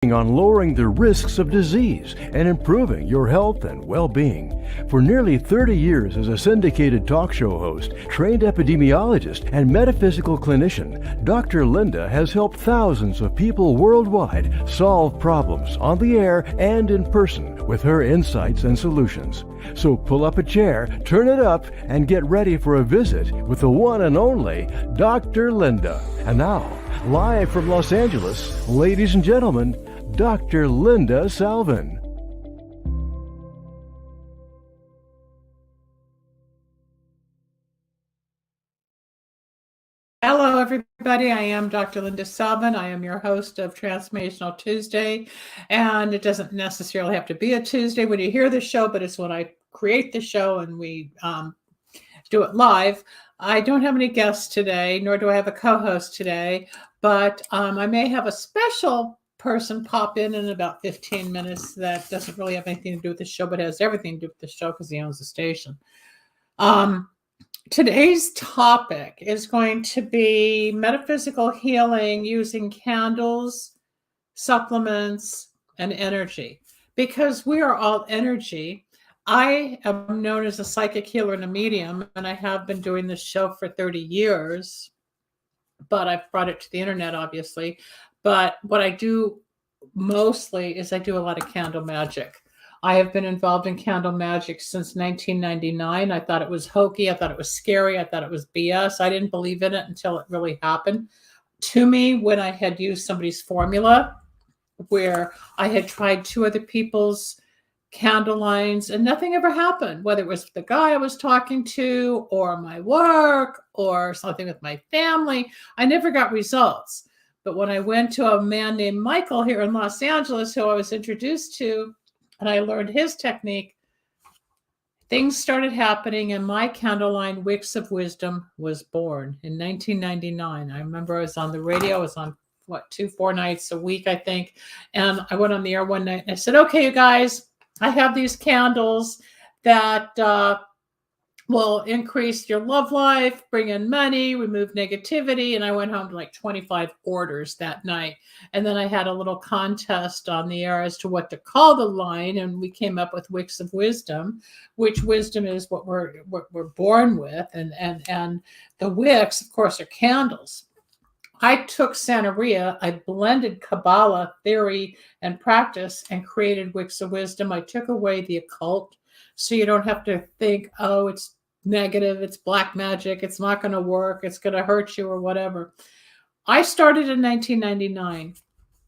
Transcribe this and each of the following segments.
on lowering the risks of disease and improving your health and well-being. For nearly 30 years as a syndicated talk show host, trained epidemiologist, and metaphysical clinician, Dr. Linda has helped thousands of people worldwide solve problems on the air and in person with her insights and solutions. So pull up a chair, turn it up, and get ready for a visit with the one and only Dr. Linda. And now, live from Los Angeles, ladies and gentlemen, Dr. Linda Salvin. Hello, everybody. I am Dr. Linda Salvin. I am your host of Transformational Tuesday. And it doesn't necessarily have to be a Tuesday when you hear the show, but it's when I create the show and we do it live. I don't have any guests today, nor do I have a co-host today, but I may have a special person pop in about 15 minutes that doesn't really have anything to do with the show, but has everything to do with the show because he owns the station. Today's topic is going to be metaphysical healing using candles, supplements, and energy. Because we are all energy, I am known as a psychic healer and a medium, and I have been doing this show for 30 years, but I've brought it to the internet, obviously. But what I do mostly is I do a lot of candle magic. I have been involved in candle magic since 1999. I thought it was hokey. I thought it was scary. I thought it was BS. I didn't believe in it until it really happened to me when I had used somebody's formula where I had tried 2 other people's candle lines and nothing ever happened, whether it was the guy I was talking to or my work or something with my family. I never got results. But when I went to a man named Michael here in Los Angeles, who I was introduced to, and I learned his technique, things started happening, and my candle line, Wicks of Wisdom, was born in 1999. I remember I was on the radio. I was on, 2-4 nights a week, I think. And I went on the air one night, and I said, okay, you guys, I have these candles that will increase your love life, bring in money, remove negativity. And I went home to like 25 orders that night. And then I had a little contest on the air as to what to call the line. And we came up with Wicks of Wisdom, which wisdom is what we're born with. And the wicks, of course, are candles. I took Santeria, I blended Kabbalah theory and practice and created Wicks of Wisdom. I took away the occult so you don't have to think, oh, it's negative, it's black magic, it's not going to work, it's going to hurt you or whatever. I started in 1999.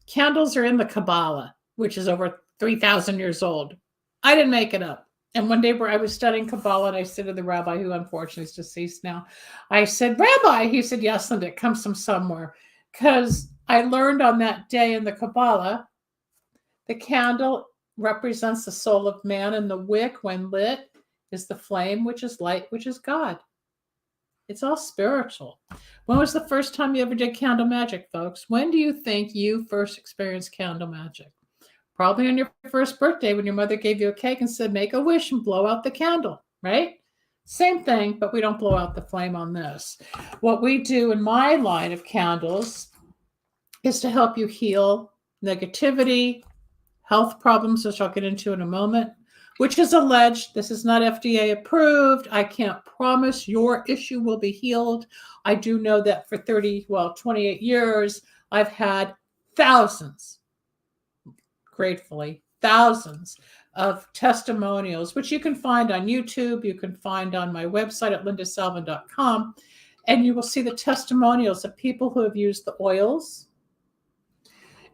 Candles are in the Kabbalah, which is over 3,000 years old. I didn't make it up. And one day I was studying Kabbalah and I said to the rabbi, who unfortunately is deceased now, I said, Rabbi, he said, yes, Linda, it comes from somewhere. Because I learned on that day in the Kabbalah, the candle represents the soul of man, and the wick, when lit, is the flame, which is light, which is God. It's all spiritual. When was the first time you ever did candle magic, folks? When do you think you first experienced candle magic? Probably on your first birthday when your mother gave you a cake and said, make a wish and blow out the candle, right? Same thing, but we don't blow out the flame on this. What we do in my line of candles is to help you heal negativity, health problems, which I'll get into in a moment, which is alleged. This is not FDA approved. I can't promise your issue will be healed. I do know that for 28 years, I've had thousands, gratefully, thousands of testimonials, which you can find on YouTube. You can find on my website at lindasalvin.com. And you will see the testimonials of people who have used the oils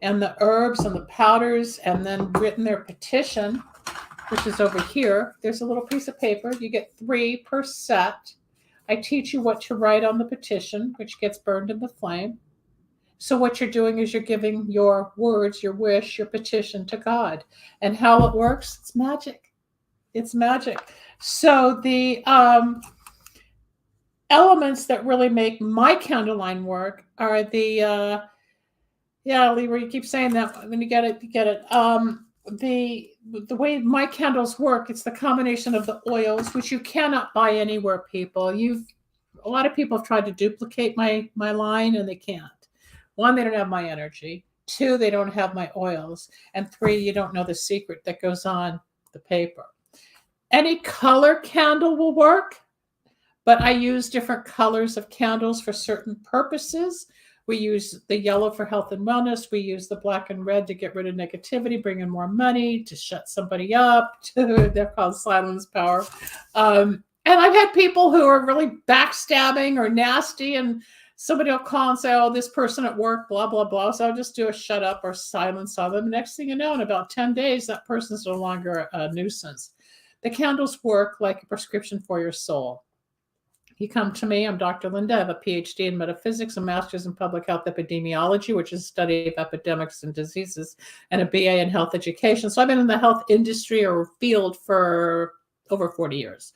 and the herbs and the powders and then written their petition, which is over here. There's a little piece of paper. You get 3 per set. I teach you what to write on the petition, which gets burned in the flame. So what you're doing is you're giving your words, your wish, your petition to God. And how it works, it's magic. It's magic. So the elements that really make my candle line work are the, Leroy, you keep saying that. When you get it, you get it. The way my candles work, it's the combination of the oils, which you cannot buy anywhere, people. A lot of people have tried to duplicate my line and they can't. One, they don't have my energy. 2, they don't have my oils. And 3, you don't know the secret that goes on the paper. Any color candle will work, but I use different colors of candles for certain purposes. We use the yellow for health and wellness. We use the black and red to get rid of negativity, bring in more money, to shut somebody up. They're called silence power. And I've had people who are really backstabbing or nasty, and somebody will call and say, oh, this person at work, blah, blah, blah. So I'll just do a shut up or silence on them. Next thing you know, in about 10 days, that person's no longer a nuisance. The candles work like a prescription for your soul. You come to me, I'm Dr. Linda. I have a PhD in metaphysics, a master's in public health epidemiology, which is study of epidemics and diseases, and a BA in health education. So I've been in the health industry or field for over 40 years.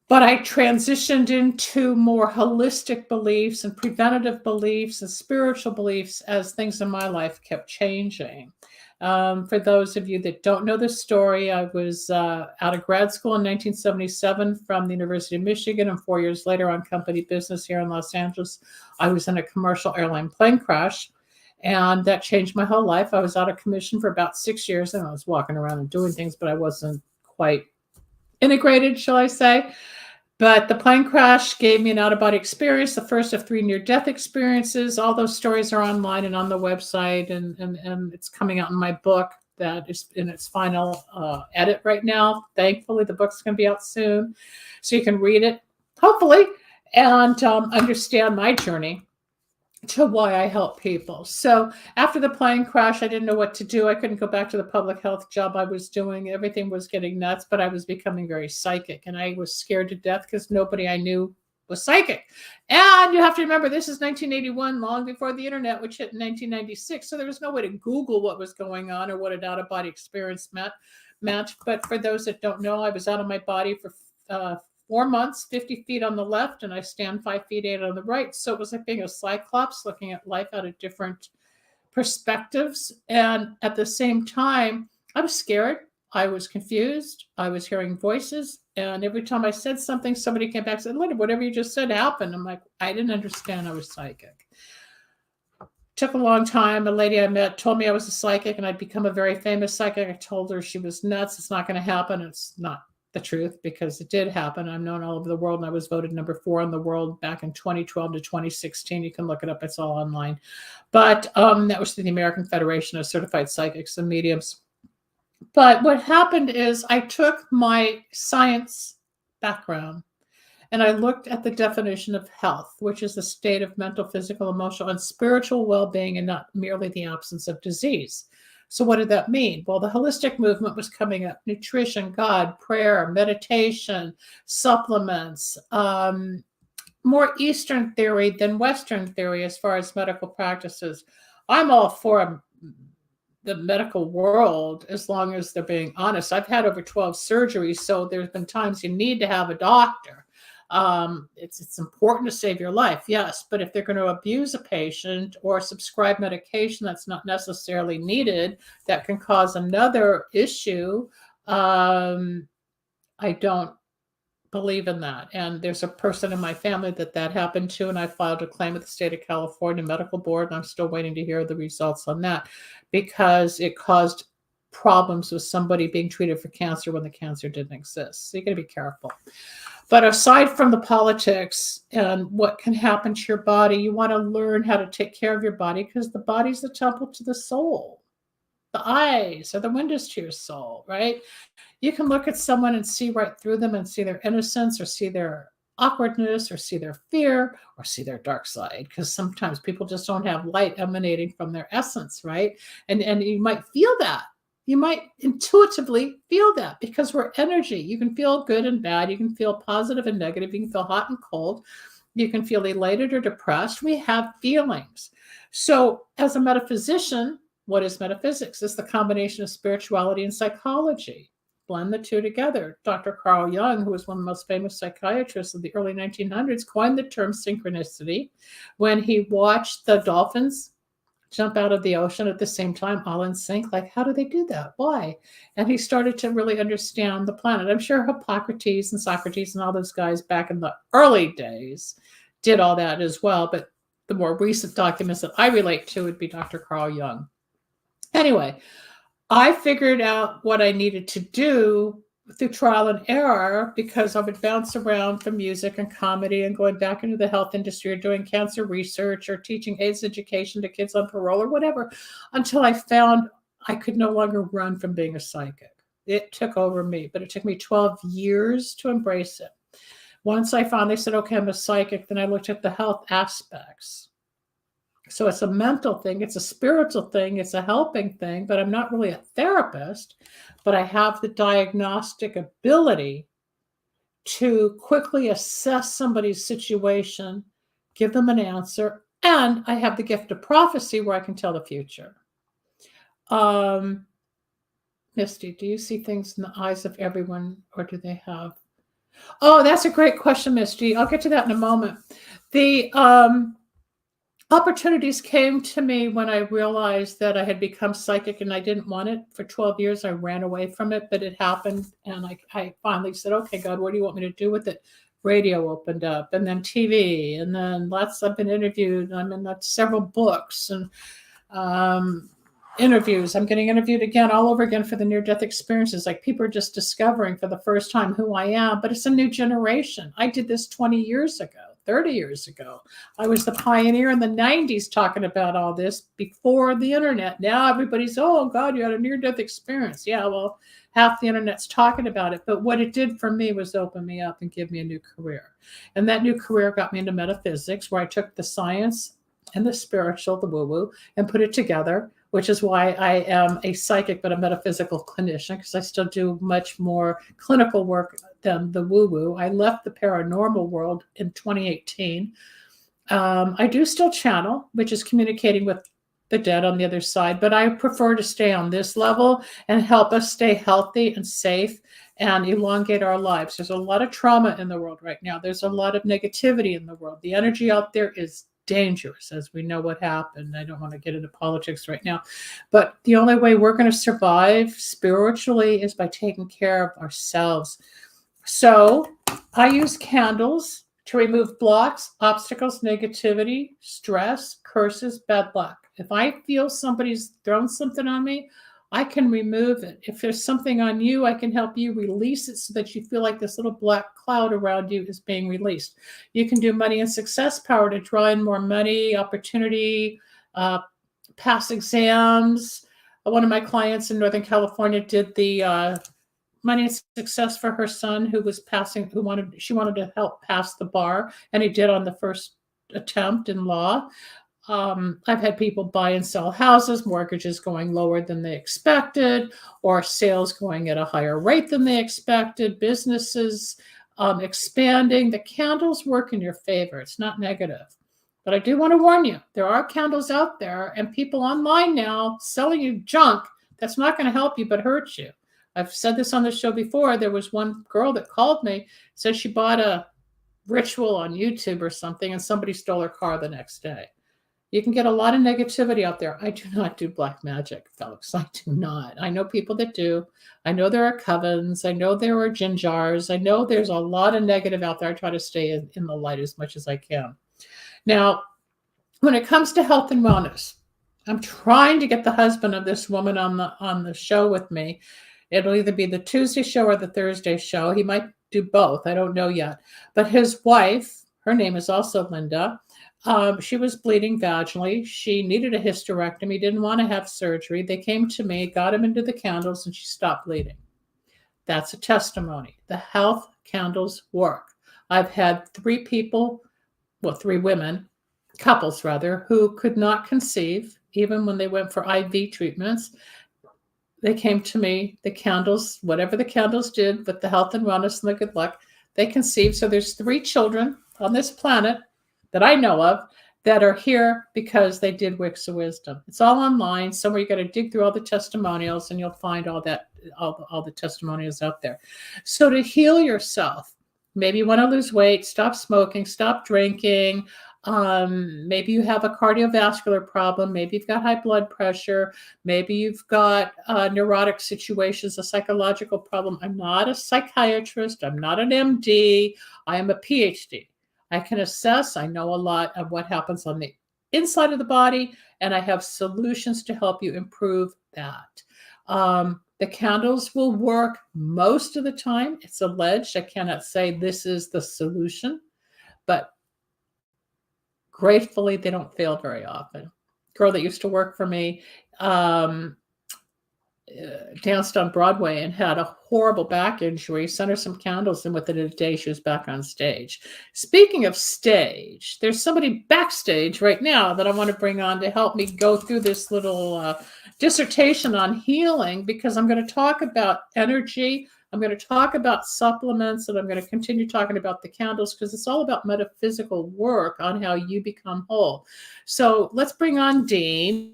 But I transitioned into more holistic beliefs and preventative beliefs and spiritual beliefs as things in my life kept changing. For those of you that don't know the story, I was out of grad school in 1977 from the University of Michigan, and 4 years later on company business here in Los Angeles, I was in a commercial airline plane crash, and that changed my whole life. I was out of commission for about 6 years, and I was walking around and doing things, but I wasn't quite integrated, shall I say. But the plane crash gave me an out-of-body experience, the first of 3 near-death experiences. All those stories are online and on the website, and it's coming out in my book that is in its final edit right now. Thankfully, the book's going to be out soon, so you can read it, hopefully, and understand my journey to why I help people. So after the plane crash, I didn't know what to do. I couldn't go back to the public health job I was doing. Everything was getting nuts, but I was becoming very psychic, and I was scared to death because nobody I knew was psychic. And you have to remember, this is 1981, long before the internet, which hit in 1996. So there was no way to Google what was going on or what an out-of-body experience meant. But for those that don't know, I was out of my body for 4 months, 50 feet on the left, and I stand 5 feet 8 on the right. So it was like being a cyclops, looking at life out of different perspectives. And at the same time, I was scared. I was confused. I was hearing voices. And every time I said something, somebody came back and said, Linda, whatever you just said happened. I'm like, I didn't understand I was psychic. Took a long time. A lady I met told me I was a psychic, and I'd become a very famous psychic. I told her she was nuts. It's not going to happen. It's not the truth, because it did happen. I'm known all over the world, and I was voted number 4 in the world back in 2012 to 2016. You can look it up. It's all online. But that was through the American Federation of Certified Psychics and Mediums. But what happened is I took my science background and I looked at the definition of health, which is the state of mental, physical, emotional, and spiritual well-being, and not merely the absence of disease. So what did that mean? Well, the holistic movement was coming up: nutrition, God, prayer, meditation, supplements, more Eastern theory than Western theory as far as medical practices. I'm all for the medical world as long as they're being honest. I've had over 12 surgeries, so there's been times you need to have a doctor. It's important to save your life, yes, but if they're going to abuse a patient or prescribe medication that's not necessarily needed, that can cause another issue. I don't believe in that. And there's a person in my family that happened to, and I filed a claim with the state of California Medical Board, and I'm still waiting to hear the results on that, because it caused problems with somebody being treated for cancer when the cancer didn't exist. So you got to be careful. But aside from the politics and what can happen to your body, you want to learn how to take care of your body, because the body's the temple to the soul. The eyes are the windows to your soul, right? You can look at someone and see right through them and see their innocence, or see their awkwardness, or see their fear, or see their dark side, because sometimes people just don't have light emanating from their essence, right? And you might feel that. You might intuitively feel that, because we're energy. You can feel good and bad. You can feel positive and negative. You can feel hot and cold. You can feel elated or depressed. We have feelings. So as a metaphysician, what is metaphysics? It's the combination of spirituality and psychology. Blend the two together. Dr. Carl Jung, who was one of the most famous psychiatrists of the early 1900s, coined the term synchronicity when he watched the dolphins jump out of the ocean at the same time, all in sync. Like, how do they do that? Why? And he started to really understand the planet. I'm sure Hippocrates and Socrates and all those guys back in the early days did all that as well. But the more recent documents that I relate to would be Dr. Carl Jung. Anyway, I figured out what I needed to do through trial and error because I would bounce around from music and comedy and going back into the health industry or doing cancer research or teaching AIDS education to kids on parole or whatever, until I found I could no longer run from being a psychic. It took over me, but it took me 12 years to embrace it. Once I finally said, okay, I'm a psychic, then I looked at the health aspects. So it's a mental thing, it's a spiritual thing, it's a helping thing, but I'm not really a therapist, but I have the diagnostic ability to quickly assess somebody's situation, give them an answer, and I have the gift of prophecy where I can tell the future. Misty, do you see things in the eyes of everyone, or do they have? Oh, that's a great question, Misty. I'll get to that in a moment. The opportunities came to me when I realized that I had become psychic and I didn't want it. For 12 years, I ran away from it, but it happened. And I finally said, okay, God, what do you want me to do with it? Radio opened up, and then TV, and then I've been interviewed. I'm in several books and interviews. I'm getting interviewed again, all over again for the near-death experiences. Like people are just discovering for the first time who I am, but it's a new generation. I did this 20 years ago. 30 years ago. I was the pioneer in the 90s talking about all this before the internet. Now everybody's, oh God, you had a near-death experience. Yeah, well, half the internet's talking about it. But what it did for me was open me up and give me a new career. And that new career got me into metaphysics, where I took the science and the spiritual, the woo-woo, and put it together, which is why I am a psychic, but a metaphysical clinician, because I still do much more clinical work than the woo-woo. I left the paranormal world in 2018. I do still channel, which is communicating with the dead on the other side, but I prefer to stay on this level and help us stay healthy and safe and elongate our lives. There's a lot of trauma in the world right now. There's a lot of negativity in the world. The energy out there is dangerous, as we know what happened. I don't want to get into politics right now, but the only way we're going to survive spiritually is by taking care of ourselves. So I use candles to remove blocks, obstacles, negativity, stress, curses, bad luck. If I feel somebody's thrown something on me, I can remove it. If there's something on you, I can help you release it so that you feel like this little black cloud around you is being released. You can do money and success power to draw in more money, opportunity, pass exams. One of my clients in Northern California did the money and success for her son who was passing, she wanted to help pass the bar, and he did on the first attempt in law. I've had people buy and sell houses, mortgages going lower than they expected, or sales going at a higher rate than they expected, businesses expanding. The candles work in your favor. It's not negative. But I do want to warn you, there are candles out there and people online now selling you junk that's not going to help you but hurt you. I've said this on the show before. There was one girl that called me, said she bought a ritual on YouTube or something, and somebody stole her car the next day. You can get a lot of negativity out there. I do not do black magic, folks. I do not. I know people that do. I know there are covens. I know there are gin jars. I know there's a lot of negative out there. I try to stay in the light as much as I can. Now, when it comes to health and wellness, I'm trying to get the husband of this woman on the show with me. It'll either be the Tuesday show or the Thursday show. He might do both. I don't know yet. But his wife, her name is also Linda. She was bleeding vaginally. She needed a hysterectomy, didn't want to have surgery. They came to me, got him into the candles, and she stopped bleeding. That's a testimony. The health candles work. I've had three women, couples rather, who could not conceive, even when they went for IV treatments. They came to me, the candles, whatever the candles did, with the health and wellness and the good luck, they conceived. So there's 3 children on this planet that I know of that are here because they did Wicks of Wisdom. It's all online. Somewhere you got to dig through all the testimonials and you'll find all the testimonials out there. So to heal yourself, maybe you want to lose weight, stop smoking, stop drinking. Maybe you have a cardiovascular problem. Maybe you've got high blood pressure. Maybe you've got neurotic situations, a psychological problem. I'm not a psychiatrist. I'm not an MD. I am a PhD. I can assess. I know a lot of what happens on the inside of the body, and I have solutions to help you improve that. The candles will work most of the time. It's alleged. I cannot say this is the solution, but gratefully, they don't fail very often. Girl that used to work for me, um, danced on Broadway and had a horrible back injury. Sent her some candles, and within a day, she was back on stage. Speaking of stage, there's somebody backstage right now that I want to bring on to help me go through this little dissertation on healing, because I'm going to talk about energy. I'm going to talk about supplements, and I'm going to continue talking about the candles, because it's all about metaphysical work on how you become whole. So let's bring on Dean.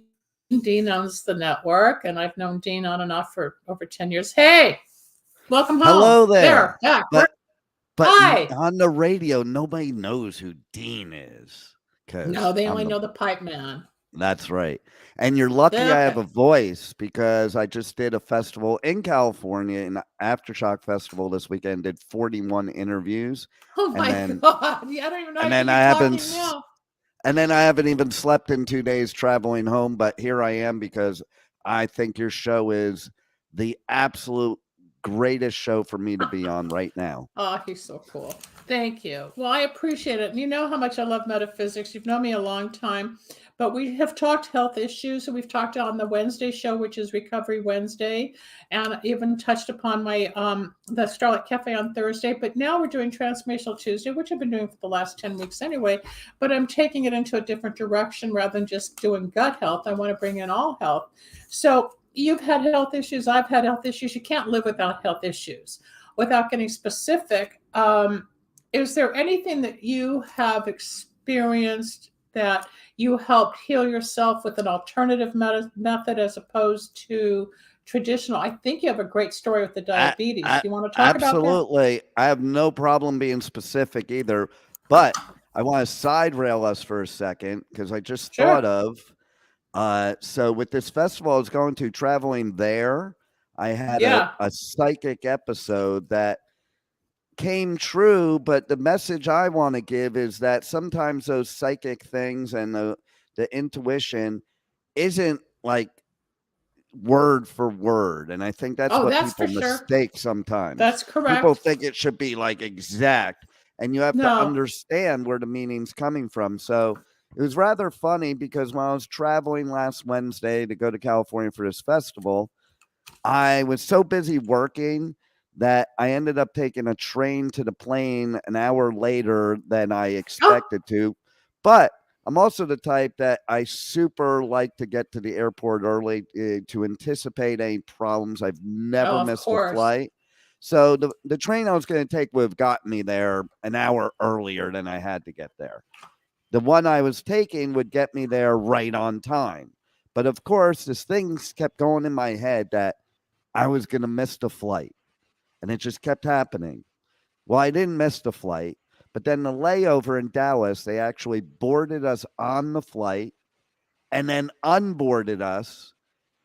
Dean owns the network, and I've known Dean on and off for over 10 years. Hey, welcome home. Hello there. Back. But Hi. on the radio, nobody knows who Dean is. No, they only know the pipe man. That's right. And you're lucky I have a voice, because I just did a festival in California, an Aftershock Festival this weekend, did 41 interviews. Oh my God. Yeah, I don't even know. And then I haven't even slept in 2 days traveling home, but here I am, because I think your show is the absolute greatest show for me to be on right now. Oh, he's so cool. Thank you. Well, I appreciate it. And you know how much I love metaphysics. You've known me a long time, but we have talked health issues. And we've talked on the Wednesday show, which is Recovery Wednesday, and even touched upon my the Starlight Cafe on Thursday. But now we're doing Transformational Tuesday, which I've been doing for the last 10 weeks anyway. But I'm taking it into a different direction rather than just doing gut health. I want to bring in all health. So you've had health issues. I've had health issues. You can't live without health issues. Without getting specific, is there anything that you have experienced that you helped heal yourself with an alternative method as opposed to traditional? I think you have a great story with the diabetes. Do you want to talk about that? Absolutely. I have no problem being specific either, but I want to side rail us for a second, because I just thought of, so with this festival I was going to, traveling there, I had a psychic episode that came true, but the message I want to give is that sometimes those psychic things and the intuition isn't like word for word, and I think that's what people mistake sometimes. That's correct. People think it should be like exact, and you have to understand where the meaning's coming from. So it was rather funny, because when I was traveling last Wednesday to go to California for this festival, I was so busy working that I ended up taking a train to the plane an hour later than I expected to. But I'm also the type that I super like to get to the airport early to anticipate any problems. I've never missed a flight. So the train I was going to take would have gotten me there an hour earlier than I had to get there. The one I was taking would get me there right on time. But of course, this thing kept going in my head that I was going to miss the flight. And it just kept happening. Well, I didn't miss the flight, but then the layover in Dallas, they actually boarded us on the flight and then unboarded us.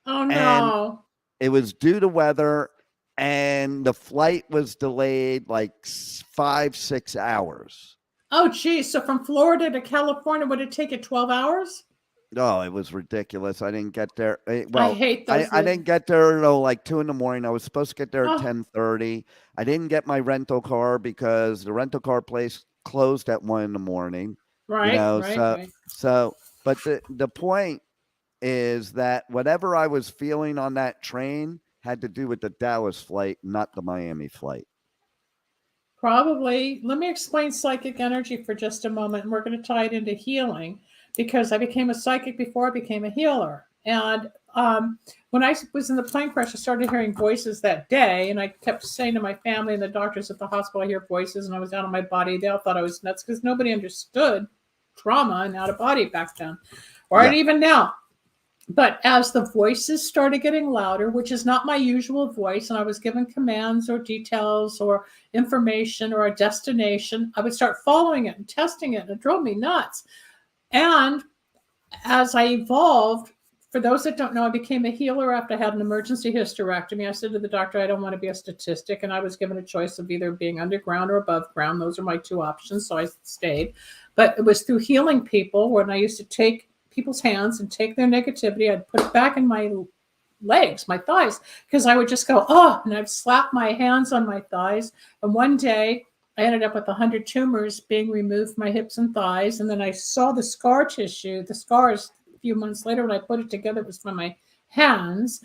Oh, no. And it was due to weather, and the flight was delayed like 5-6 hours. Oh, geez. So from Florida to California, would it take you 12 hours? Oh, it was ridiculous. I didn't get there. I hate those. I didn't get there until like 2 a.m. I was supposed to get there at 10:30. I didn't get my rental car because the rental car place closed at 1 a.m. Right. But the point is that whatever I was feeling on that train had to do with the Dallas flight, not the Miami flight. Probably. Let me explain psychic energy for just a moment, and we're going to tie it into healing, because I became a psychic before I became a healer. And when I was in the plane crash, I started hearing voices that day, and I kept saying to my family and the doctors at the hospital, I hear voices, and I was out of my body. They all thought I was nuts, because nobody understood trauma and out of body back then, or even now. But as the voices started getting louder, which is not my usual voice, and I was given commands or details or information or a destination, I would start following it and testing it, and it drove me nuts. And as I evolved for those that don't know, I became a healer after I had an emergency hysterectomy. I said to the doctor, I don't want to be a statistic. And I was given a choice of either being underground or above ground. Those are my two options. So I stayed. But it was through healing people when I used to take people's hands and take their negativity. I'd put it back in my legs, my thighs, because I would just go, oh, and I'd slap my hands on my thighs. And one day I ended up with 100 tumors being removed from my hips and thighs. And then I saw the scar tissue, the scars a few months later when I put it together, it was from my hands.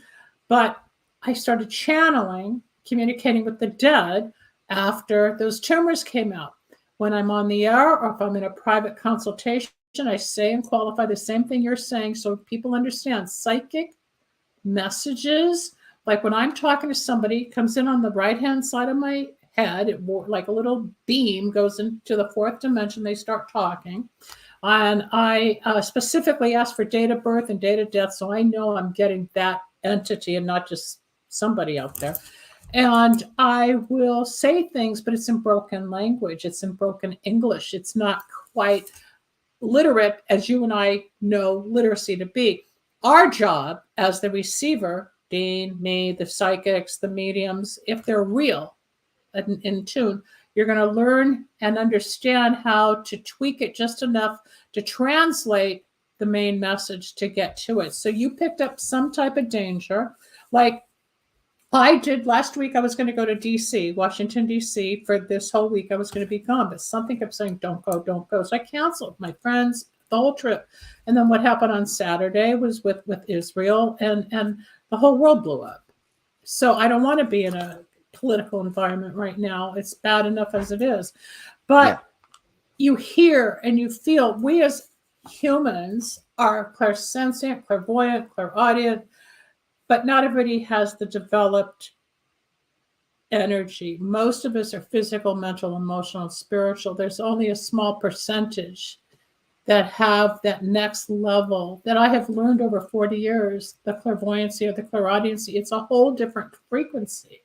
But I started channeling, communicating with the dead after those tumors came out. When I'm on the air or if I'm in a private consultation, I say and qualify the same thing you're saying so people understand. Psychic messages, like when I'm talking to somebody, comes in on the right-hand side of my head, it like a little beam goes into the fourth dimension, they start talking. And I specifically ask for date of birth and date of death, so I know I'm getting that entity and not just somebody out there. And I will say things, but it's in broken language. It's in broken English. It's not quite literate as you and I know literacy to be. Our job as the receiver, Dean, me, the psychics, the mediums, if they're real and in tune, you're going to learn and understand how to tweak it just enough to translate the main message to get to it. So you picked up some type of danger. Like I did last week, I was going to go to DC, Washington, DC for this whole week. I was going to be gone, but something kept saying, don't go, don't go. So I canceled my friends, the whole trip. And then what happened on Saturday was with Israel and the whole world blew up. So I don't want to be in a political environment right now. It's bad enough as it is. But you hear and you feel, we as humans are clairsentient, clairvoyant, clairaudient, but not everybody has the developed energy. Most of us are physical, mental, emotional, and spiritual. There's only a small percentage that have that next level that I have learned over 40 years, the clairvoyancy or the clairaudiency. It's a whole different frequency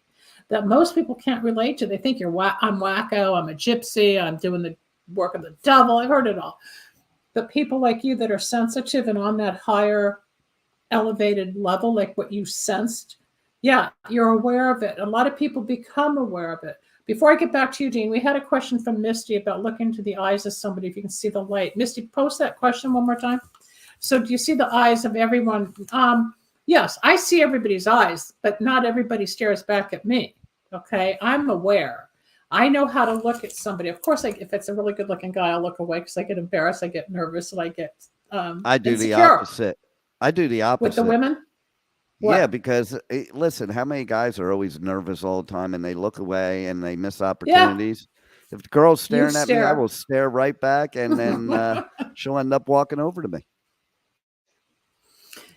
that most people can't relate to. They think I'm wacko, I'm a gypsy, I'm doing the work of the devil. I've heard it all. But people like you that are sensitive and on that higher elevated level, like what you sensed, you're aware of it. A lot of people become aware of it. Before I get back to you, Dean, we had a question from Misty about looking into the eyes of somebody, if you can see the light. Misty, post that question one more time. So do you see the eyes of everyone? Yes, I see everybody's eyes, but not everybody stares back at me. Okay, I'm aware. I know how to look at somebody. Of course, if it's a really good looking guy, I'll look away because I get embarrassed, I get nervous, and I get I do insecure. the opposite. I do the opposite. With the women? What? Yeah, because listen, how many guys are always nervous all the time and they look away and they miss opportunities? Yeah. If the girl's staring at me, I will stare right back, and then she'll end up walking over to me.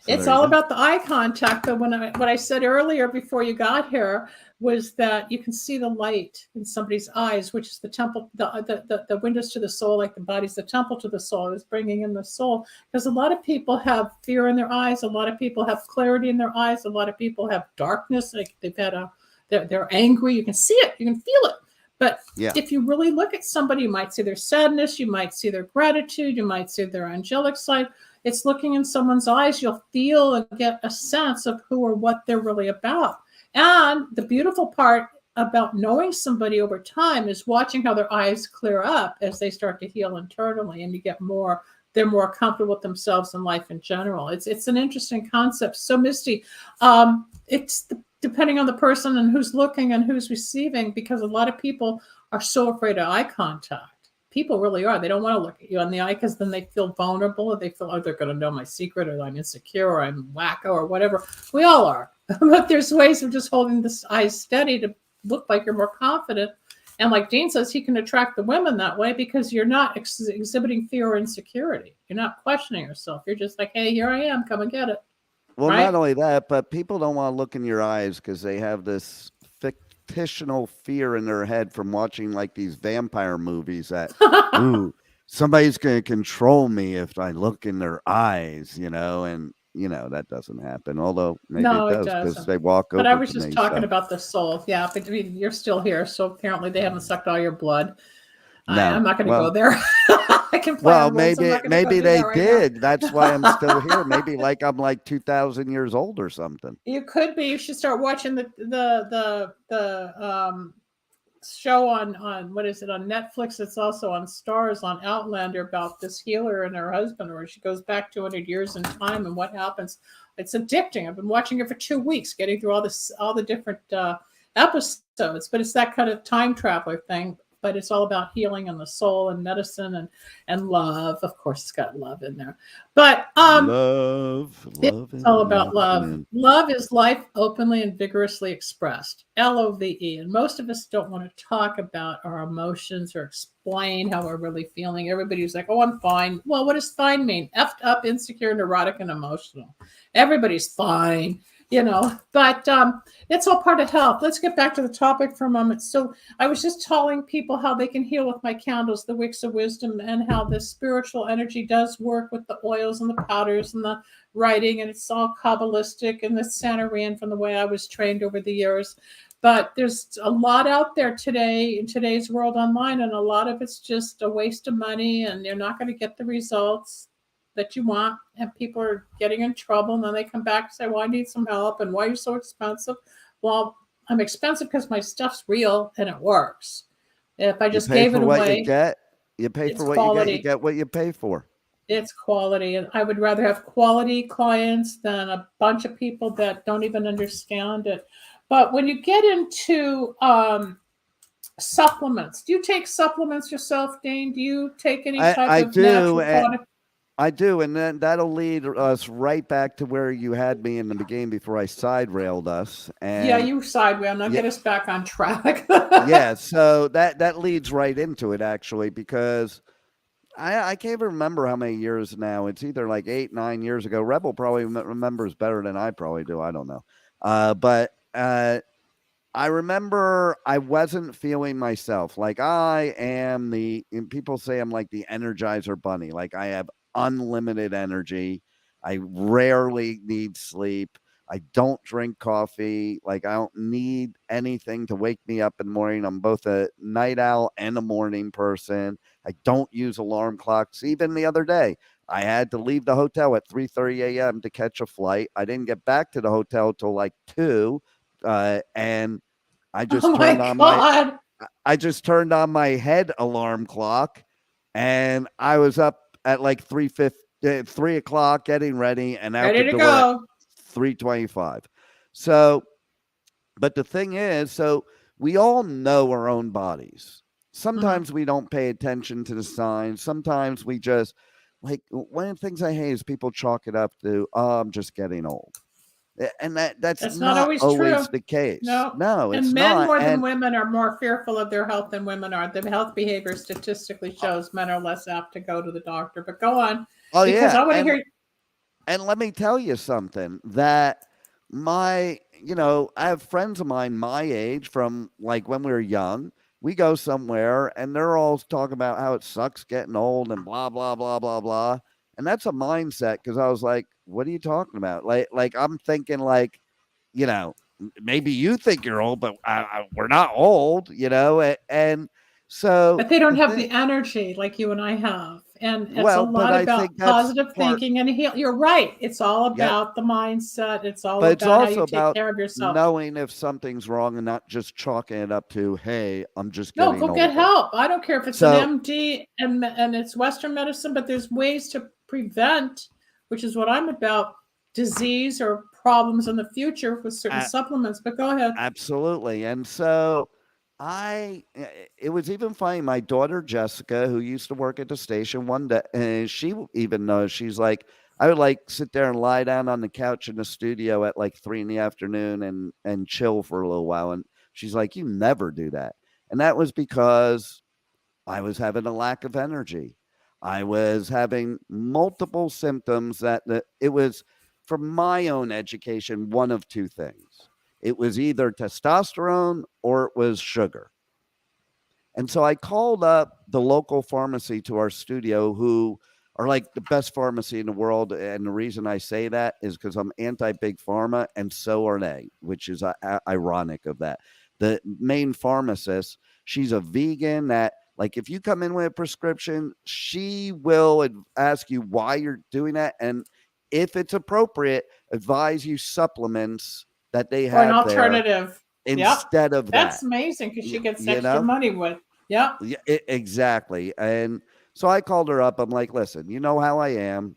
So it's all about the eye contact. But what I said earlier before you got here was that you can see the light in somebody's eyes, which is the temple, the windows to the soul, like the body's the temple to the soul. It's bringing in the soul, because a lot of people have fear in their eyes. A lot of people have clarity in their eyes. A lot of people have darkness. Like they've had they're angry. You can see it. You can feel it. But if you really look at somebody, you might see their sadness. You might see their gratitude. You might see their angelic side. It's looking in someone's eyes. You'll feel and get a sense of who or what they're really about. And the beautiful part about knowing somebody over time is watching how their eyes clear up as they start to heal internally, and you get they're more comfortable with themselves and life in general. It's an interesting concept. So Misty, depending on the person and who's looking and who's receiving, because a lot of people are so afraid of eye contact. People really are. They don't want to look at you in the eye because then they feel vulnerable, or they feel, they're going to know my secret, or I'm insecure, or I'm wacko, or whatever. We all are. But there's ways of just holding the eyes steady to look like you're more confident. And like Dean says, he can attract the women that way because you're not exhibiting fear or insecurity. You're not questioning yourself. You're just like, hey, here I am. Come and get it. Well, not only that, but people don't want to look in your eyes because they have this fictional fear in their head from watching like these vampire movies that, ooh, somebody's going to control me if I look in their eyes, and that doesn't happen. Although maybe it does because they walk over. But I was just talking about the soul. Yeah, but you're still here, so apparently they haven't sucked all your blood. No, I'm not going to go there. I can plan Well, on one, so I'm not going to go maybe do they that right now. did. That's why I'm still here. Maybe like I'm like 2,000 years old or something. You could be. You should start watching the show on what is it on Netflix? It's also on Stars on Outlander about this healer and her husband, where she goes back 200 years in time and what happens. It's addicting. I've been watching it for 2 weeks, getting through all the different episodes. But it's that kind of time traveler thing. But it's all about healing and the soul and medicine and love. Of course, it's got love in there. But love it's all about love. Love is life openly and vigorously expressed. LOVE. And most of us don't want to talk about our emotions or explain how we're really feeling. Everybody's like, oh, I'm fine. Well, what does fine mean? Effed up, insecure, neurotic, and emotional. Everybody's fine, but it's all part of health. Let's get back to the topic for a moment. So I was just telling people how they can heal with my candles, the wicks of wisdom, and how the spiritual energy does work with the oils and the powders and the writing, and it's all Kabbalistic and the Sanarian from the way I was trained over the years. But there's a lot out there today in today's world online, and a lot of it's just a waste of money, and you're not going to get the results that you want, and people are getting in trouble, and then they come back and say, well, I need some help, and why are you so expensive? Well, I'm expensive because my stuff's real and it works. If I just gave it away, you pay for what you get what you pay for. It's quality, and I would rather have quality clients than a bunch of people that don't even understand it. But when you get into supplements, do you take supplements yourself, Dane? Do you take any type of natural product? I do, and then that'll lead us right back to where you had me in the beginning before I side railed us. And yeah, you side railed. Now get us back on track. Yeah, so that leads right into it actually, because I can't even remember how many years now. It's either like 8, 9 years ago. Rebel probably remembers better than I probably do. I don't know, but I remember I wasn't feeling myself. Like I am and people say I'm like the Energizer Bunny. Like I have unlimited energy. I rarely need sleep. I don't drink coffee. Like I don't need anything to wake me up in the morning. I'm both a night owl and a morning person. I don't use alarm clocks. Even the other day, I had to leave the hotel at 3:30 a.m. to catch a flight. I didn't get back to the hotel till like 2. And I just I just turned on my head alarm clock, and I was up at like 3 o'clock getting ready and out ready the to door go. At 3:25. So, but the thing is, so we all know our own bodies. Sometimes we don't pay attention to the signs. Sometimes we just like one of the things I hate is people chalk it up to, oh, I'm just getting old. And that's not always true. The case. No, it's and men not. More than women are more fearful of their health than women are. The health behavior statistically shows men are less apt to go to the doctor. But go on. Oh, because I want to hear. And let me tell you something that I have friends of mine my age from like when we were young. We go somewhere and they're all talking about how it sucks getting old and blah, blah, blah, blah, blah. And that's a mindset, because I was like, what are you talking about? Like I'm thinking like, maybe you think you're old, but we're not old, and so. But they don't have the energy like you and I have. And it's a lot about positive thinking and heal. You're right. It's all about the mindset. It's all about how you take care of yourself. Knowing if something's wrong and not just chalking it up to, hey, I'm just getting older. No, go get help. I don't care if it's an MD and it's Western medicine, but there's ways to prevent, which is what I'm about, disease or problems in the future with certain supplements. But go ahead. Absolutely. And so it was even funny. My daughter, Jessica, who used to work at the station one day, and she even knows, she's like, I would like sit there and lie down on the couch in the studio at like 3 p.m. and chill for a little while. And she's like, you never do that. And that was because I was having a lack of energy. I was having multiple symptoms that it was, from my own education, one of two things. It was either testosterone or it was sugar. And so I called up the local pharmacy to our studio, who are like the best pharmacy in the world. And the reason I say that is because I'm anti-big pharma, and so are they, which is ironic of that. The main pharmacist, she's a vegan that Like if you come in with a prescription, she will ask you why you're doing that. And if it's appropriate, advise you supplements that they Or an have there alternative. Yep. instead of That's that. amazing because she gets You extra know? money with. Yep. Yeah, exactly. And so I called her up. I'm like, listen, you know how I am.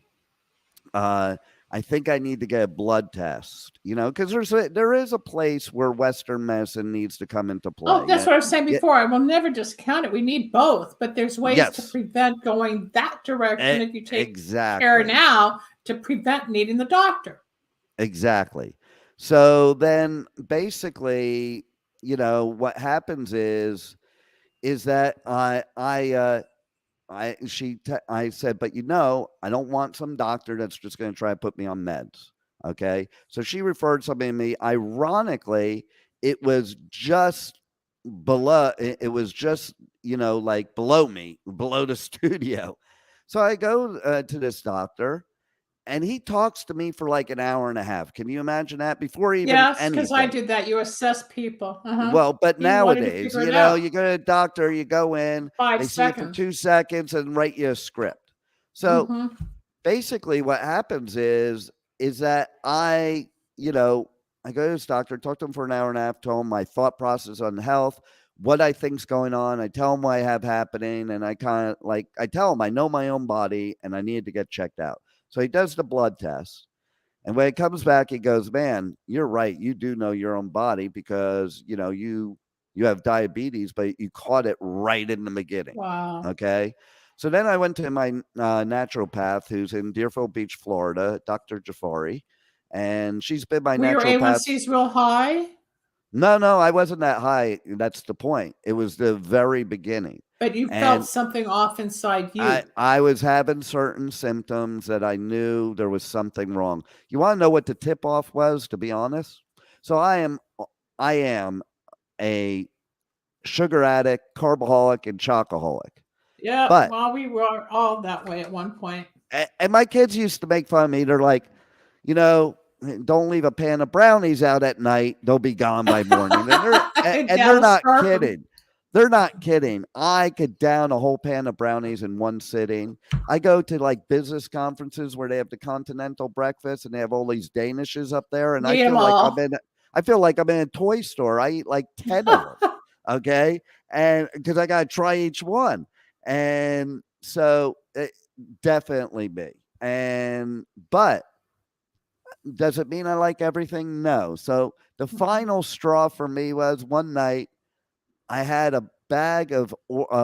I think I need to get a blood test, because there is a place where Western medicine needs to come into play. Oh, that's what I was saying Yeah, before. I will never discount it. We need both, but there's ways to yes, prevent going that direction if you take care exactly, now to prevent needing the doctor. exactly. So then basically, what happens is that I said, but I don't want some doctor that's just going to try to put me on meds. Okay. So she referred somebody to me. Ironically, it was just below, it was just, like below me, below the studio. So I go to this doctor and he talks to me for like an hour and a half. Can you imagine that? Before even Yes, because I anything. did that. You assess people. Well, but You wanted to nowadays, figure it out. you go to a doctor, you go in, 5 they see you for seconds. 2 seconds and write you a script. So basically what happens is that I go to this doctor, talk to him for an hour and a half, tell him my thought process on health, what I think's going on. I tell him what I have happening, and I tell him I know my own body and I need to get checked out. So he does the blood test. And when it comes back, he goes, man, you're right. You do know your own body because, you have diabetes, but you caught it right in the beginning. Wow. Okay. So then I went to my naturopath who's in Deerfield Beach, Florida, Dr. Jafari. And she's been my Were your naturopath. A1Cs real high? No, I wasn't that high. That's the point. It was the very beginning. But you felt something off inside you. I was having certain symptoms that I knew there was something wrong. You want to know what the tip off was, to be honest? So I am a sugar addict, carboholic, and chocoholic. Yeah, but, well, we were all that way at one point. And my kids used to make fun of me. They're like, don't leave a pan of brownies out at night. They'll be gone by morning. And they're not kidding. They're not kidding. I could down a whole pan of brownies in one sitting. I go to like business conferences where they have the continental breakfast and they have all these Danishes up there. And I feel like I'm in a toy store. I eat like 10 of them. Okay. And because I got to try each one. And so definitely me. But does it mean I like everything? No. So the final straw for me was one night, I had a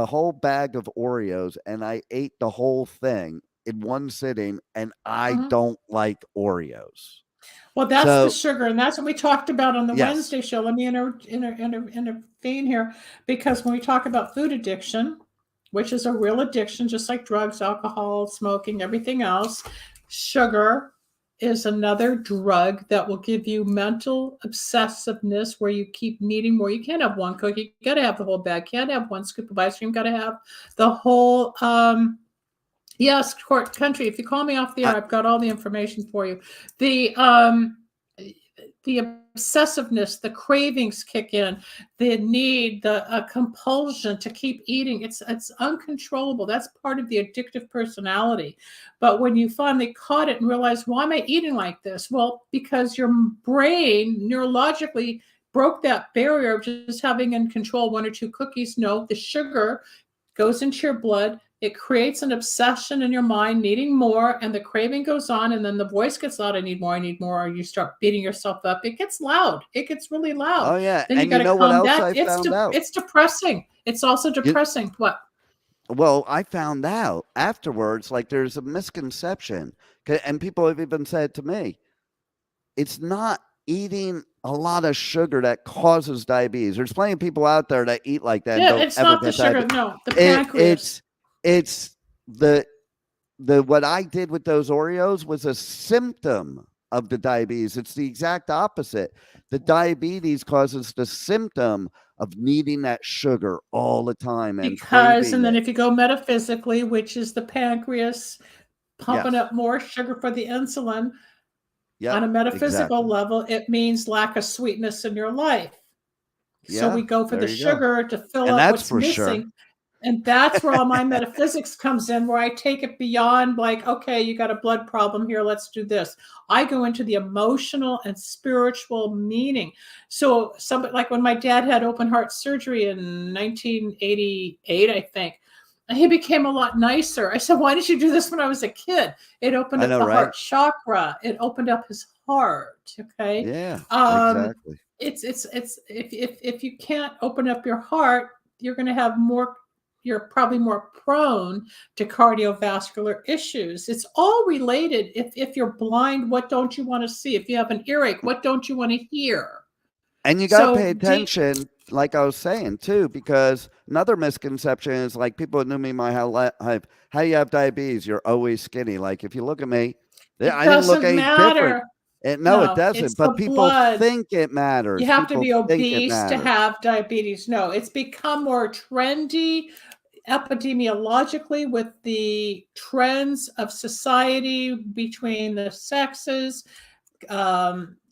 whole bag of Oreos and I ate the whole thing in one sitting, and I don't like Oreos. Well, that's the sugar, and that's what we talked about on the Wednesday show. Let me intervene here, because when we talk about food addiction, which is a real addiction, just like drugs, alcohol, smoking, everything else, sugar is another drug that will give you mental obsessiveness where you keep needing more. You can't have one cookie. You got to have the whole bag. You can't have one scoop of ice cream. You got to have the whole, yes, country. If you call me off the air, I've got all the information for you. The obsessiveness, the cravings kick in, the need, the compulsion to keep eating. It's uncontrollable. That's part of the addictive personality. But when you finally caught it and realized, why am I eating like this? Well, because your brain neurologically broke that barrier of just having in control 1 or 2 cookies. No, the sugar goes into your blood. It creates an obsession in your mind, needing more, and the craving goes on, and then the voice gets loud, I need more, or you start beating yourself up. It gets loud. It gets really loud. Oh, yeah. Then and you know what else I found out? It's depressing. It's also depressing. What? Well, I found out afterwards, like there's a misconception, and people have even said to me, it's not eating a lot of sugar that causes diabetes. There's plenty of people out there that eat like that. Yeah, it's not the sugar. No, the pancreas. It's the what I did with those Oreos was a symptom of the diabetes. It's the exact opposite. The diabetes causes the symptom of needing that sugar all the time. And then if you go metaphysically, which is the pancreas pumping up more sugar for the insulin, on a metaphysical level, it means lack of sweetness in your life. So we go for the sugar to fill up what's missing. And that's where all my metaphysics comes in, where I take it beyond like, okay, you got a blood problem here, let's do this. I go into the emotional and spiritual meaning. So somebody like when my dad had open heart surgery in 1988, I think, he became a lot nicer. I said, why did you do this when I was a kid? It opened up the heart chakra. It opened up his heart. Okay. Yeah, exactly. It's if you can't open up your heart, you're going to have more, you're probably more prone to cardiovascular issues. It's all related. If you're blind, what don't you want to see? If you have an earache, what don't you want to hear? And you got to pay attention, like I was saying, too, because another misconception is like people knew me my whole life. How you have diabetes? You're always skinny. Like if you look at me, I didn't look any different. No, it doesn't. But people think it matters. You have to be obese to have diabetes. No, it's become more trendy epidemiologically with the trends of society between the sexes,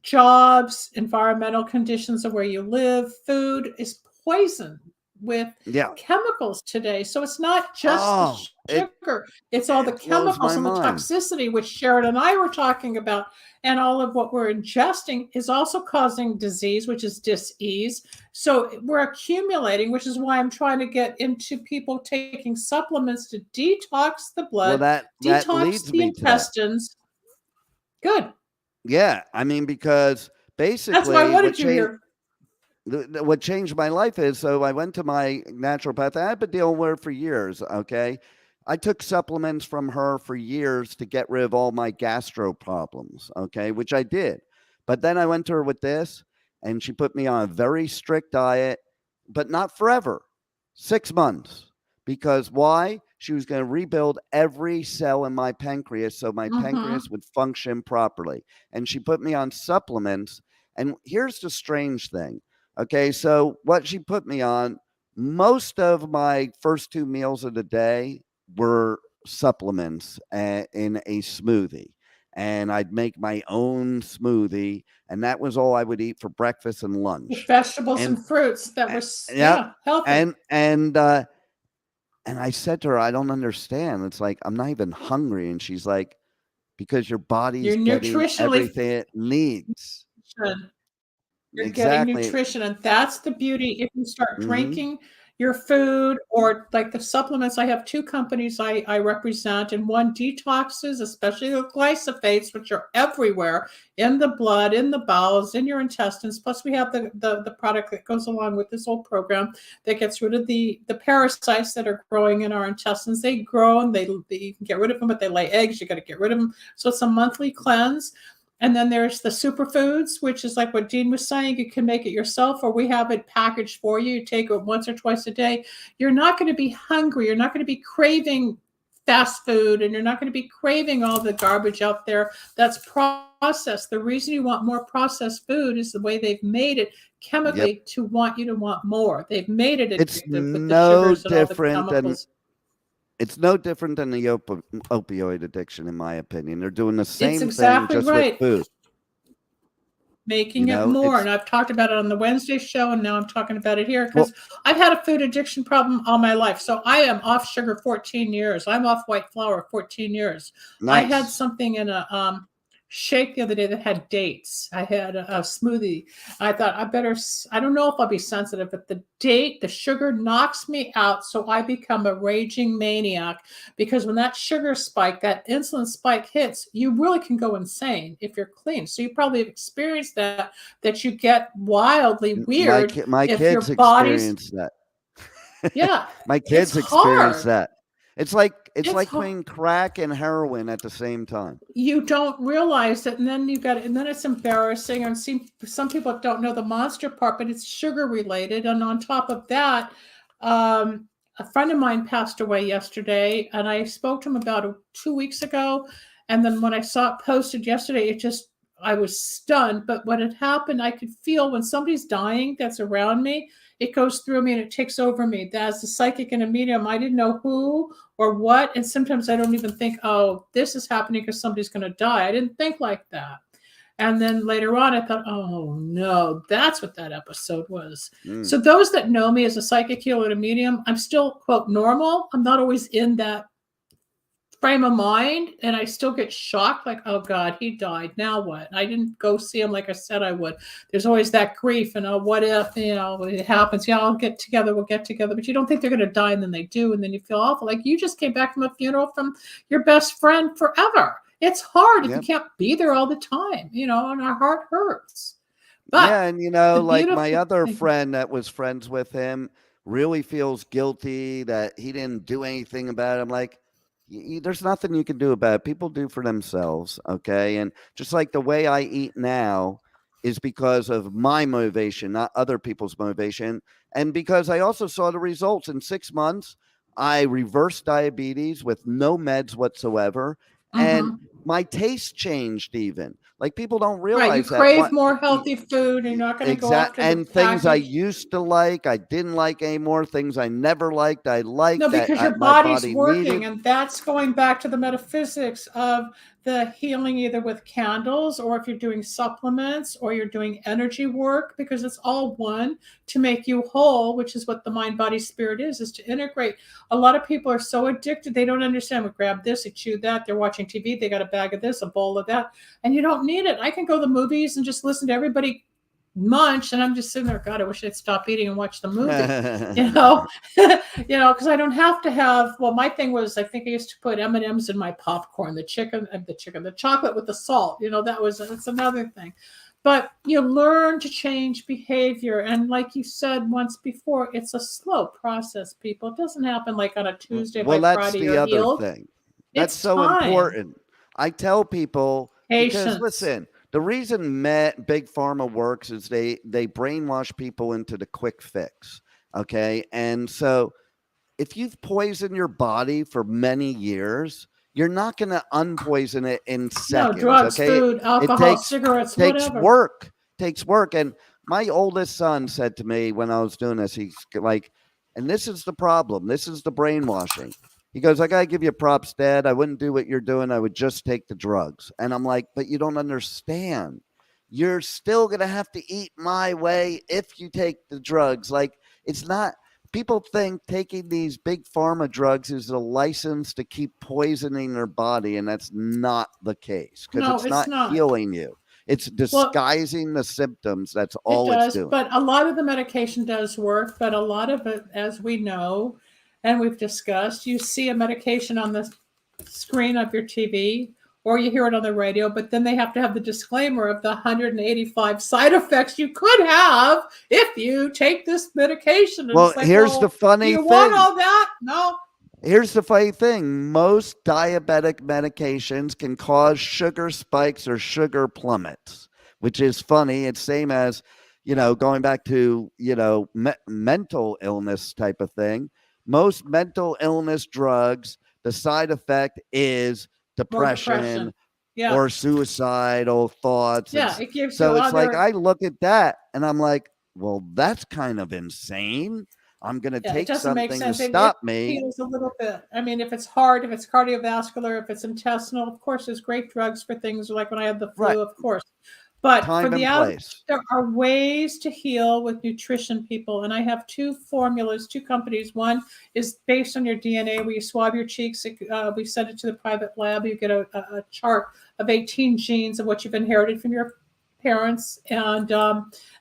jobs, environmental conditions of where you live. Food is poisoned with chemicals today. So it's not just the sugar, it's all the chemicals and the toxicity, which Sharon and I were talking about. And all of what we're ingesting is also causing disease, which is dis-ease. So we're accumulating, which is why I'm trying to get into people taking supplements to detox the blood, detox the intestines. Good. Yeah. I mean, because basically that's why I wanted you here. What changed my life is, so I went to my naturopath. I had been dealing with her for years. Okay. I took supplements from her for years to get rid of all my gastro problems. Okay. Which I did. But then I went to her with this and she put me on a very strict diet, but not forever, 6 months. Because why? She was going to rebuild every cell in my pancreas so my pancreas would function properly. And she put me on supplements. And here's the strange thing. Okay, so what she put me on, most of my first 2 meals of the day were supplements in a smoothie. And I'd make my own smoothie, and that was all I would eat for breakfast and lunch. With vegetables and fruits that were healthy. And I said to her, I don't understand. It's like, I'm not even hungry. And she's like, because your body's getting everything it needs. You're getting nutrition, and that's the beauty. If you start drinking your food or like the supplements, I have 2 companies I represent, and one detoxes, especially the glyphosates, which are everywhere in the blood, in the bowels, in your intestines. Plus we have the product that goes along with this whole program that gets rid of the parasites that are growing in our intestines. They grow and you can get rid of them, but they lay eggs. You got to get rid of them. So it's a monthly cleanse. And then there's the superfoods, which is like what Dean was saying. You can make it yourself, or we have it packaged for you. You take it once or twice a day. You're not going to be hungry. You're not going to be craving fast food, and you're not going to be craving all the garbage out there that's processed. The reason you want more processed food is the way they've made it chemically to want you to want more. They've made it addictive with the sugars and all the chemicals. It's no different than the opioid addiction, in my opinion. They're doing the same thing, just with food. Making it more. And I've talked about it on the Wednesday show, and now I'm talking about it here because I've had a food addiction problem all my life. So I am off sugar 14 years. I'm off white flour 14 years. Nice. I had something in a shake the other day that had dates. I had a smoothie. I thought I don't know if I'll be sensitive, but the sugar knocks me out. So I become a raging maniac, because when that sugar spike, that insulin spike hits, you really can go insane if you're clean. So you probably have experienced that you get wildly weird. My kids experience that. Yeah. My kids experience that. It's like playing crack and heroin at the same time. You don't realize it, and then then it's embarrassing. And some people don't know the monster part, but it's sugar related. And on top of that, a friend of mine passed away yesterday, and I spoke to him about 2 weeks ago. And then when I saw it posted yesterday, I was stunned. But what had happened, I could feel when somebody's dying that's around me, it goes through me and it takes over me. As a psychic and a medium, I didn't know who or what. And sometimes I don't even think, oh, this is happening because somebody's going to die. I didn't think like that. And then later on, I thought, oh no, that's what that episode was. Mm. So those that know me as a psychic healer and a medium, I'm still, quote, normal. I'm not always in that frame of mind, and I still get shocked, like, oh God, he died. Now what? I didn't go see him like I said I would. There's always that grief and what if, it happens. Yeah, we'll get together. But you don't think they're going to die, and then they do, and then you feel awful. Like you just came back from a funeral from your best friend forever. It's hard if you can't be there all the time, and our heart hurts. But yeah, and like my other friend that was friends with him really feels guilty that he didn't do anything about it. I'm like, there's nothing you can do about it. People do for themselves, okay? And just like the way I eat now is because of my motivation, not other people's motivation. And because I also saw the results in 6 months, I reversed diabetes with no meds whatsoever. And my taste changed even. Like people don't realize you crave more healthy food. You're not going to go after and the things I package. used to like, I didn't like anymore. Things I never liked, I liked. No, because your body's working, and that's going back to the metaphysics of the healing, either with candles or if you're doing supplements or you're doing energy work, because it's all one to make you whole, which is what the mind, body, spirit is to integrate. A lot of people are so addicted, they don't understand. We grab this, they chew that, they're watching TV, they got a bag of this, a bowl of that, and you don't need it. I can go to the movies and just listen to everybody munch, and I'm just sitting there, God, I wish I'd stop eating and watch the movie, because I don't have to have. Well, my thing was, I think I used to put M&Ms in my popcorn, the chocolate with the salt. That's another thing. But you learn to change behavior, and like you said once before, it's a slow process. People, it doesn't happen like on a Tuesday. Well, by that's Friday the other healed. thing. That's It's so time. important. I tell people, Patience. because listen, the reason big pharma works is they brainwash people into the quick fix. Okay. And so if you've poisoned your body for many years, you're not going to unpoison it in seconds. No, drugs, okay? Food, alcohol, cigarettes, takes whatever. Takes work. And my oldest son said to me when I was doing this, he's like, and this is the problem. This is the brainwashing. He goes, I got to give you props, Dad. I wouldn't do what you're doing. I would just take the drugs. And I'm like, but you don't understand. You're still going to have to eat my way if you take the drugs. Like, it's not, people think taking these big pharma drugs is a license to keep poisoning their body. And that's not the case, because it's not healing you. It's disguising the symptoms. That's all it's doing. But a lot of the medication does work, but a lot of it, as we know, and we've discussed, you see a medication on the screen of your TV or you hear it on the radio, but then they have to have the disclaimer of the 185 side effects you could have if you take this medication. And well, here's the funny thing. You want all that? No. Here's the funny thing. Most diabetic medications can cause sugar spikes or sugar plummets, which is funny. It's same as, going back to, mental illness type of thing. Most mental illness drugs, the side effect is depression. Yeah. Or suicidal thoughts. Yeah, it gives so you it's like I look at that and I'm like, well, that's kind of insane. I'm going to take something to stop me. It heals a little bit. I mean, if it's heart, if it's cardiovascular, if it's intestinal, of course, there's great drugs for things like when I had the flu, of course. But for the place. There are ways to heal with nutrition, people. And I have two formulas, two companies. One is based on your DNA, where you swab your cheeks. We send it to the private lab. You get a chart of 18 genes of what you've inherited from your parents. And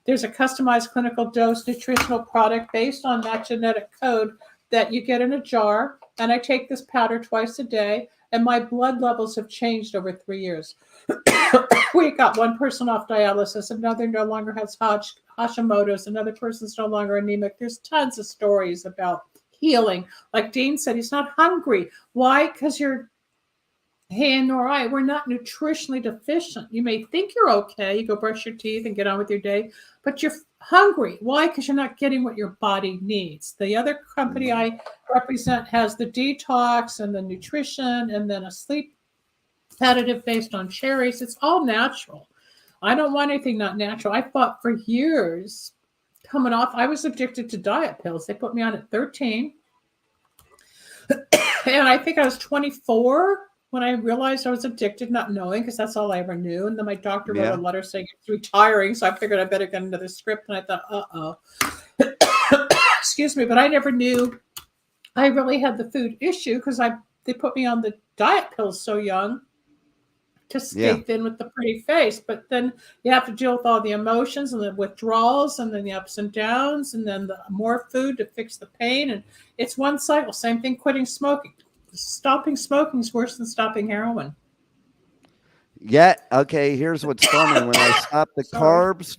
there's a customized clinical dose nutritional product based on that genetic code that you get in a jar. And I take this powder twice a day. And my blood levels have changed over 3 years. We got one person off dialysis, another no longer has Hashimoto's, another person's no longer anemic. There's tons of stories about healing. Like Dean said, he's not hungry. Why? Because he and nor I, we're not nutritionally deficient. You may think you're okay. You go brush your teeth and get on with your day, but you're hungry. Why? Because you're not getting what your body needs. The other company I represent has the detox and the nutrition and then a sleep additive based on cherries. It's all natural. I don't want anything not natural. I fought for years coming off. I was addicted to diet pills. They put me on at 13. And I think I was 24 when I realized I was addicted, not knowing, because that's all I ever knew. And then my doctor wrote Yeah. a letter saying it's retiring. So I figured I better get another script. And I thought, uh-oh. Excuse me. But I never knew I really had the food issue because they put me on the diet pills so young to stay thin with the pretty face. But then you have to deal with all the emotions and the withdrawals and then the ups and downs and then the more food to fix the pain. And it's one cycle. Same thing quitting smoking. Stopping smoking is worse than stopping heroin. Yeah. Okay. Here's what's funny. When I stopped the carbs,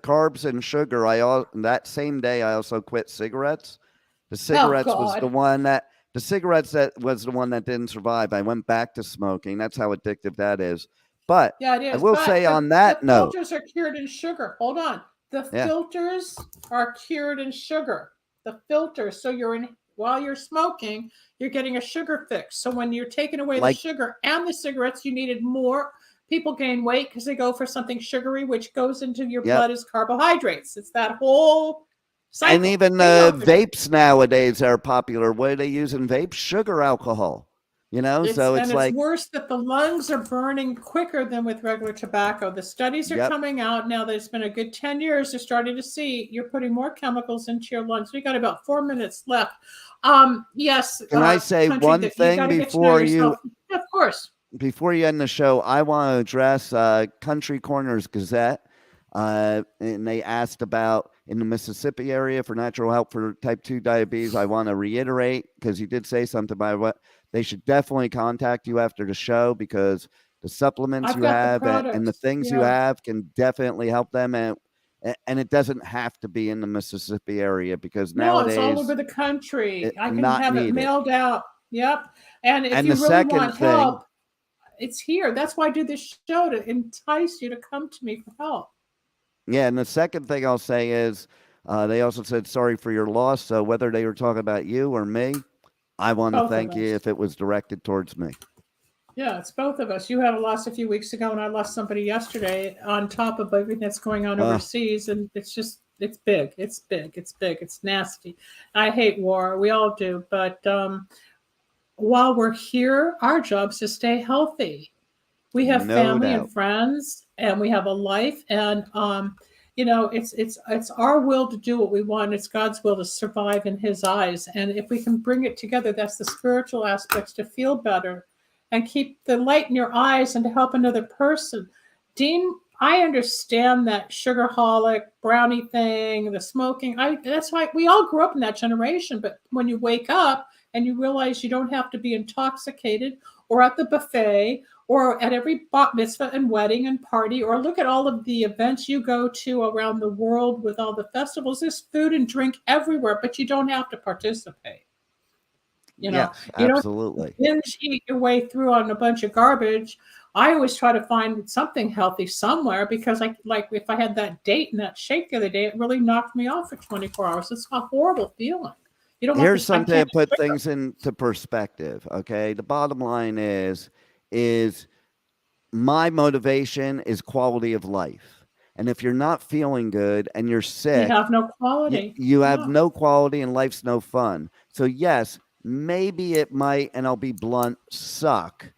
carbs and sugar, that same day I also quit cigarettes. The cigarettes was the one that didn't survive. I went back to smoking. That's how addictive that is. But yeah, it is. I will say on that note, filters are cured in sugar. Hold on. The filters are cured in sugar. The filters. So while you're smoking, you're getting a sugar fix. So when you're taking away the sugar and the cigarettes, you needed more. People gain weight because they go for something sugary, which goes into your blood as carbohydrates. It's that whole cycle. And even vapes nowadays are popular. What do they use in vapes? Sugar alcohol. It's worse that the lungs are burning quicker than with regular tobacco. The studies are coming out now. There's been a good 10 years. They're starting to see you're putting more chemicals into your lungs. We got about 4 minutes left. Yes. Can I say one thing before you? Of course. Before you end the show, I want to address Country Corners Gazette. And they asked about in the Mississippi area for natural help for type 2 diabetes. I want to reiterate, because you did say something about what they should definitely contact you after the show, because the supplements you have and the things you have can definitely help them. And it doesn't have to be in the Mississippi area, because nowadays it's all over the country. I can have it mailed out. Yep. And if you really want help, it's here. That's why I do this show, to entice you to come to me for help. Yeah, and the second thing I'll say is they also said sorry for your loss. So whether they were talking about you or me, I want to thank you if it was directed towards me. Yeah, it's both of us. You had a loss a few weeks ago, and I lost somebody yesterday on top of everything that's going on overseas. And it's big. It's big. It's big. It's nasty. I hate war. We all do. But while we're here, our job is to stay healthy. We have family and friends, and we have a life, and it's our will to do what we want. It's God's will to survive in His eyes, and if we can bring it together, that's the spiritual aspects to feel better and keep the light in your eyes and to help another person. Dean, I understand that sugarholic brownie thing, the smoking. That's why we all grew up in that generation. But when you wake up and you realize you don't have to be intoxicated or at the buffet or at every bat mitzvah and wedding and party, or look at all of the events you go to around the world with all the festivals. There's food and drink everywhere, but you don't have to participate. Yes, absolutely. You don't eat your way through on a bunch of garbage. I always try to find something healthy somewhere, because if I had that date and that shake the other day, it really knocked me off for 24 hours. It's a horrible feeling. Here's something to put things into perspective. Okay. The bottom line is my motivation is quality of life. And if you're not feeling good and you're sick, you have no quality. You have no quality, and life's no fun. So yes, maybe it might, and I'll be blunt, suck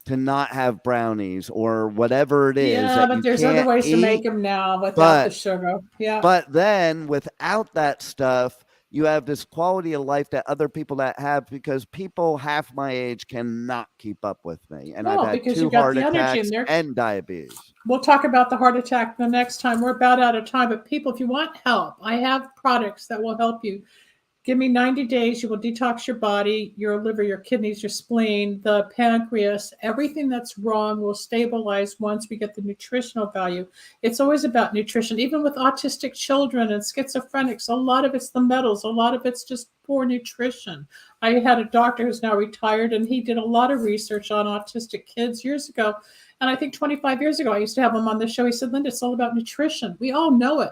to not have brownies or whatever it is. Yeah, but there's other ways to make them now without the sugar. Yeah. But then without that stuff, you have this quality of life that other people that have, because people half my age cannot keep up with me. And I've had 2 heart attacks and diabetes. We'll talk about the heart attack the next time. We're about out of time. But people, if you want help, I have products that will help you. Give me 90 days. You will detox your body, your liver, your kidneys, your spleen, the pancreas. Everything that's wrong will stabilize once we get the nutritional value. It's always about nutrition. Even with autistic children and schizophrenics, a lot of it's the metals. A lot of it's just poor nutrition. I had a doctor who's now retired, and he did a lot of research on autistic kids years ago. And I think 25 years ago, I used to have him on the show. He said, Linda, it's all about nutrition. We all know it.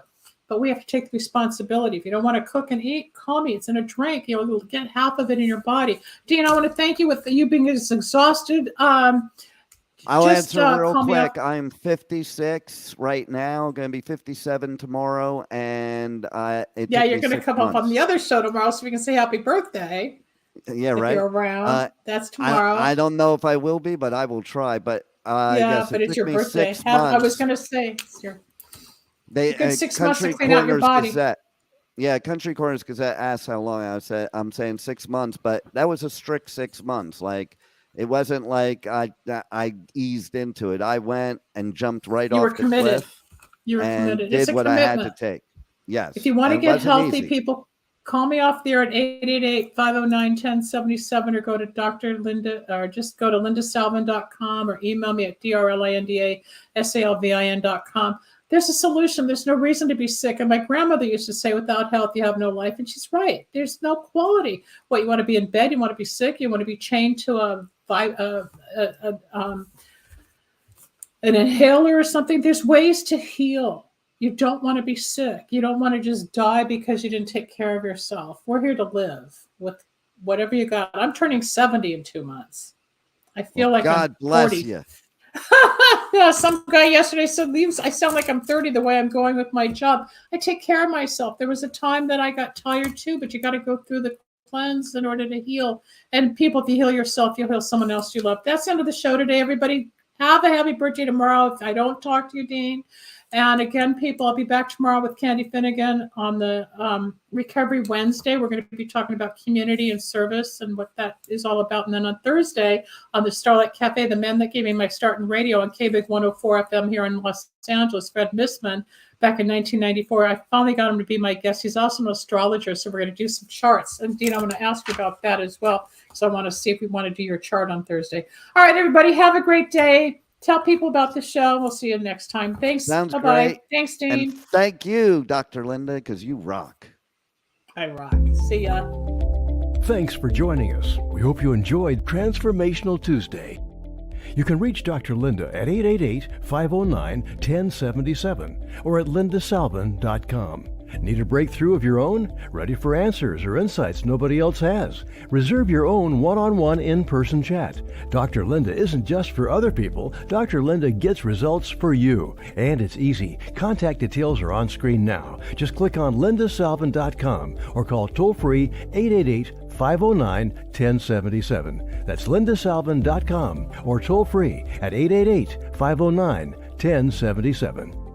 But we have to take the responsibility. If you don't want to cook and eat, call me. It's in a drink. You'll get half of it in your body. Dean, I want to thank you with you being as exhausted. I'll answer real quick. I'm 56 right now. Going to be 57 tomorrow. And you're going to come up on the other show tomorrow so we can say happy birthday. Yeah, if right. you're around. That's tomorrow. I don't know if I will be, but I will try. But yes, but it it's took your me birthday. 6 I was months. going to say, it's a They good 6 months to Country clean out your Corners body. Gazette. Yeah, Country Corners Gazette asked how long. I'm saying 6 months, but that was a strict 6 months. Like it wasn't like I eased into it. I went and jumped right You were off the committed. cliff You were and committed. It's did a what I had to commitment. take. Yes. If you want to it get wasn't healthy, easy. people, call me off there at 888-509-1077 or go to Dr. Linda, or just go to lindasalvin.com or email me at drlindasalvin.com. There's a solution. There's no reason to be sick. And my grandmother used to say, without health, you have no life. And she's right. There's no quality. What, you want to be in bed? You want to be sick? You want to be chained to an inhaler or something? There's ways to heal. You don't want to be sick. You don't want to just die because you didn't take care of yourself. We're here to live with whatever you got. I'm turning 70 in 2 months. I feel like God I'm bless 40. you. Yeah, some guy yesterday said, I sound like I'm 30 the way I'm going with my job. I take care of myself. There was a time that I got tired too, but you got to go through the cleanse in order to heal. And people, if you heal yourself, you'll heal someone else you love. That's the end of the show today, everybody. Have a happy birthday tomorrow. If I don't talk to you, Dean. And again, people, I'll be back tomorrow with Candy Finnegan on the Recovery Wednesday. We're going to be talking about community and service and what that is all about. And then on Thursday on the Starlight Cafe, the man that gave me my start in radio on KBIG 104 FM here in Los Angeles, Fred Missman, back in 1994. I finally got him to be my guest. He's also an astrologer, so we're going to do some charts. And Dean, I'm going to ask you about that as well. So I want to see if we want to do your chart on Thursday. All right, everybody, have a great day. Tell people about the show. We'll see you next time. Thanks. Sounds Bye-bye. great. Thanks, Dean. And thank you, Dr. Linda, because you rock. I rock. See ya. Thanks for joining us. We hope you enjoyed Transformational Tuesday. You can reach Dr. Linda at 888-509-1077 or at lindasalvin.com. Need a breakthrough of your own? Ready for answers or insights nobody else has? Reserve your own one-on-one in-person chat. Dr. Linda isn't just for other people. Dr. Linda gets results for you. And it's easy. Contact details are on screen now. Just click on lindasalvin.com or call toll-free 888-509-1077. That's lindasalvin.com or toll-free at 888-509-1077.